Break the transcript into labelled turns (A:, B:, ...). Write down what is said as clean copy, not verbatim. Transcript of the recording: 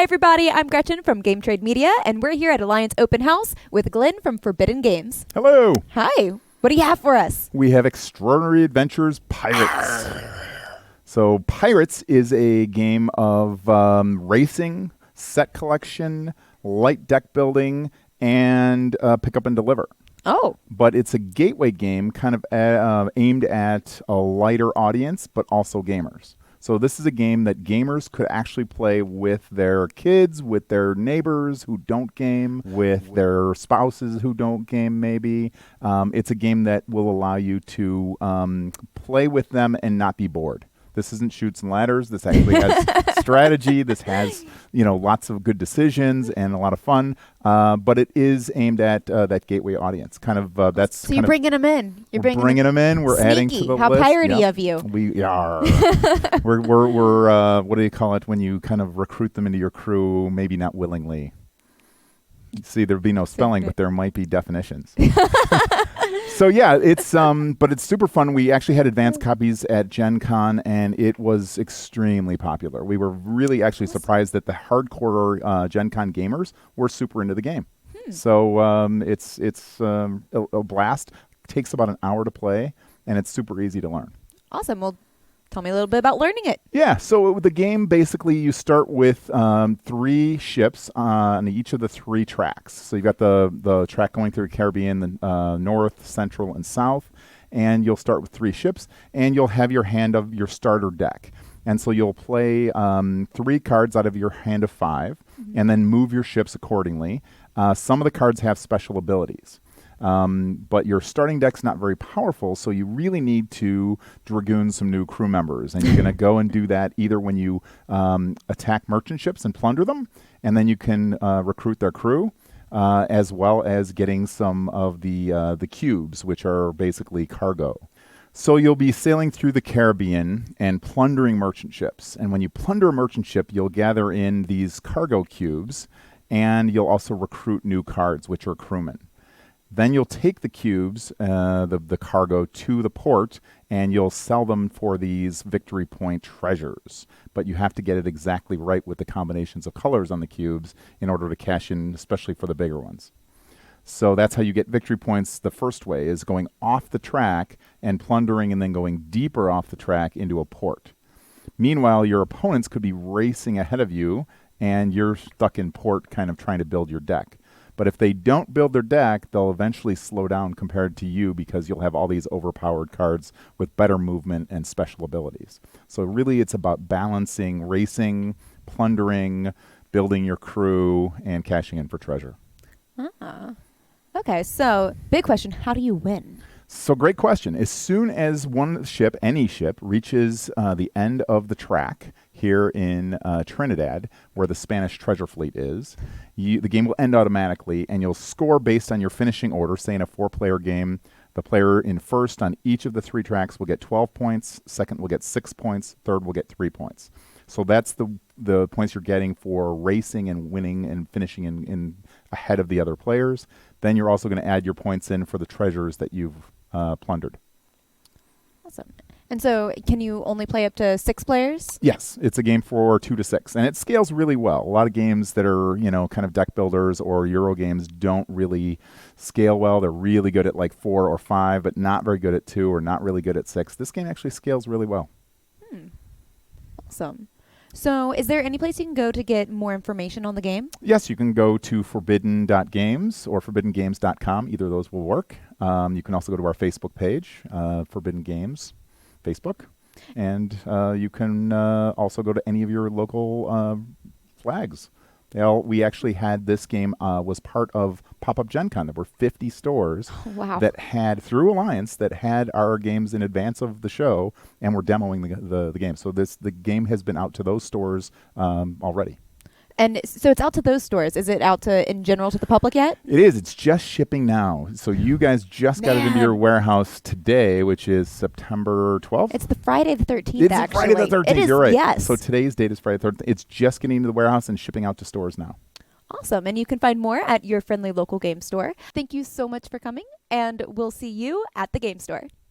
A: everybody, I'm Gretchen from Game Trade Media, and we're here at Alliance Open House with Glenn from Forbidden Games.
B: Hello.
A: Hi. What do you have for us?
B: We have Extraordinary Adventures Pirates. So Pirates is a game of racing, set collection, light deck building, and pick up and deliver.
A: Oh.
B: But it's a gateway game kind of aimed at a lighter audience, but also gamers. So this is a game that gamers could actually play with their kids, with their neighbors who don't game, with their spouses who don't game maybe. It's a game that will allow you to play with them and not be bored. This isn't Chutes and Ladders. This actually has strategy. This has, lots of good decisions and a lot of fun. But it is aimed at that gateway audience. Kind of that's.
A: So you're bringing them in. You're
B: bringing them in. We're
A: sneaky.
B: Adding to the
A: How
B: list.
A: How piratey
B: Yep.
A: of you.
B: We are. we're what do you call it when you kind of recruit them into your crew? Maybe not willingly. See, there'd be no spelling, but there might be definitions. So yeah, it's but it's super fun. We actually had advanced copies at Gen Con, and it was extremely popular. We were really actually surprised that the hardcore Gen Con gamers were super into the game. So it's a blast. It takes about an hour to play, and it's super easy to learn.
A: Awesome. Well, tell me a little bit about learning it.
B: Yeah, so the game, basically, you start with 3 ships on each of the 3 tracks. So you've got the track going through the Caribbean, the north, central, and south, and you'll start with 3 ships, and you'll have your hand of your starter deck. And so you'll play 3 cards out of your hand of 5, and then move your ships accordingly. Some of the cards have special abilities. But your starting deck's not very powerful, so you really need to dragoon some new crew members. And you're going to go and do that either when you attack merchant ships and plunder them, and then you can recruit their crew, as well as getting some of the cubes, which are basically cargo. So you'll be sailing through the Caribbean and plundering merchant ships. And when you plunder a merchant ship, you'll gather in these cargo cubes, and you'll also recruit new cards, which are crewmen. Then you'll take the cubes, the cargo, to the port, and you'll sell them for these victory point treasures. But you have to get it exactly right with the combinations of colors on the cubes in order to cash in, especially for the bigger ones. So that's how you get victory points the first way, is going off the track and plundering and then going deeper off the track into a port. Meanwhile, your opponents could be racing ahead of you, and you're stuck in port kind of trying to build your deck. But if they don't build their deck, they'll eventually slow down compared to you because you'll have all these overpowered cards with better movement and special abilities. So really it's about balancing racing, plundering, building your crew, and cashing in for treasure.
A: Okay, so big question. How do you win?
B: So great question. As soon as one ship, any ship, reaches the end of the track here in Trinidad, where the Spanish treasure fleet is, the game will end automatically, and you'll score based on your finishing order. Say in a 4-player game, the player in first on each of the 3 tracks will get 12 points, second will get 6 points, third will get 3 points. So that's the points you're getting for racing and winning and finishing in ahead of the other players. Then you're also going to add your points in for the treasures that you've plundered.
A: Awesome. And so can you only play up to 6 players?
B: Yes, it's a game for 2 to 6, and it scales really well. A lot of games that are, kind of deck builders or Euro games don't really scale well. They're really good at like 4 or 5, but not very good at 2 or not really good at 6. This game actually scales really well.
A: Awesome. So is there any place you can go to get more information on the game?
B: Yes, you can go to forbidden.games or forbiddengames.com. Either of those will work. You can also go to our Facebook page, Forbidden Games Facebook. And you can also go to any of your local flags. We actually had this game was part of Pop-Up Gen Con. There were 50 stores that had, through Alliance, that had our games in advance of the show and were demoing the game. So the game has been out to those stores already.
A: And so it's out to those stores. Is it out to, in general, to the public yet?
B: It is. It's just shipping now. So you guys just got it into your warehouse today, which is September 12th?
A: It's the Friday the 13th,
B: It's
A: actually.
B: Friday the 13th.
A: It is,
B: You're right.
A: yes.
B: So today's date is Friday the 13th. It's just getting into the warehouse and shipping out to stores now.
A: Awesome. And you can find more at your friendly local game store. Thank you so much for coming, and we'll see you at the game store.